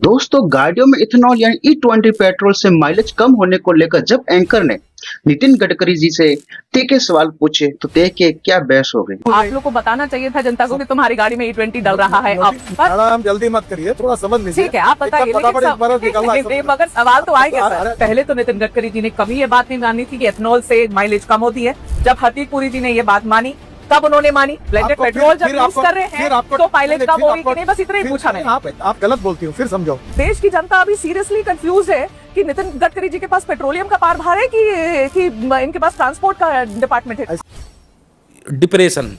दोस्तों, गाड़ियों में इथेनॉल यानी E20 पेट्रोल से माइलेज कम होने को लेकर जब एंकर ने नितिन गडकरी जी से तीखे सवाल पूछे तो देखिए क्या बहस हो गई। आप लोग को बताना चाहिए था जनता को कि तुम्हारी गाड़ी में E20 डल रहा है। अब मैडम जल्दी मत करिए, थोड़ा समझ लीजिए। ठीक है, आप बताइए, मगर सवाल तो आएगा सर। पहले तो नितिन गडकरी जी ने कभी ये बात नहीं मानी थी कि एथेनॉल से माइलेज कम होती है। जब हरदीप पुरी जी ने ये बात मानी तब उन्होंने मानी। ब्लेंडेड पेट्रोल जब यूज कर रहे हैं तो माइलेज कम होगी कि नहीं, बस इतना ही पूछा मैंने। आप गलत बोलती हो, फिर समझो। देश की जनता अभी सीरियसली कंफ्यूज है कि नितिन गडकरी जी के पास पेट्रोलियम का कारभार है कि इनके पास ट्रांसपोर्ट का डिपार्टमेंट है। डिप्रेशन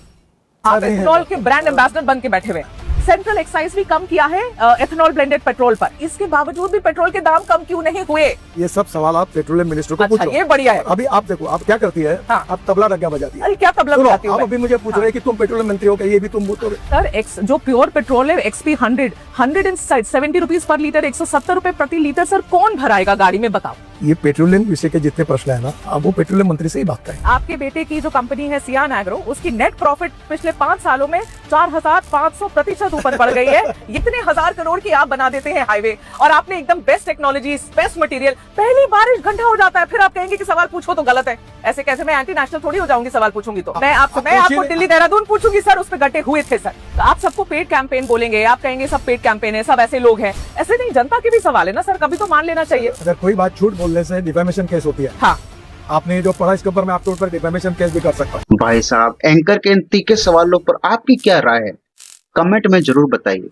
आप एथेनॉल के ब्रांड एम्बेसडर बन के बैठे हुए। सेंट्रल एक्साइज भी कम किया है एथेनॉल ब्लेंडेड पेट्रोल पर, इसके बावजूद भी पेट्रोल के दाम कम क्यों नहीं हुए? ये सब सवाल आप पेट्रोलियम मिनिस्टर को पूछो। ये बढ़िया है। अभी आप देखो, आप क्या करती है, हाँ। आप तबला डग्गा बजाती है। अरे क्या तबला बजाती आप अभी मुझे पूछ रहे हैं कि तुम पेट्रोलियम मंत्री हो क्या, ये भी तुम बोलोगे? सर जो प्योर पेट्रोल है XP 170 रुपीज पर लीटर, 170 रुपए प्रति लीटर। सर कौन भराएगा गाड़ी में, बताओ? ये पेट्रोलियम विषय के जितने प्रश्न है ना, अब वो पेट्रोलियम मंत्री से ही बात करें। आपके बेटे की जो कंपनी है सियान एग्रो, उसकी नेट प्रॉफिट पिछले 5 सालों में 4500% ऊपर बढ़ गई है। इतने 1000 करोड़ की आप बना देते हैं हाईवे, और आपने एकदम बेस्ट टेक्नोलॉजी, बेस्ट मटेरियल, पहली बारिश घंटा हो जाता है, फिर आप कहेंगे कि सवाल पूछो तो गलत है। ऐसे कैसे? मैं एंटी नेशनल थोड़ी हो जाऊंगी सवाल पूछूंगी तो। मैं आपको दिल्ली देहरादून पूछूंगी सर, उस पर गड्ढे हुए थे सर। तो आप सबको पेड कैंपेन बोलेंगे, आप कहेंगे सब पेड कैंपेन है, सब ऐसे लोग हैं। ऐसे नहीं, जनता के भी सवाल है ना सर, कभी तो मान लेना चाहिए। अगर कोई बात झूठ बोलने से डिफेमेशन केस होती है। हाँ, आपने जो पढ़ा इसके ऊपर मैं आपके ऊपर डिफेमेशन केस भी कर सकता हूँ। भाई साहब, एंकर के इन तीखे सवालों पर आपकी क्या राय है? कमेंट में जरूर बताइए।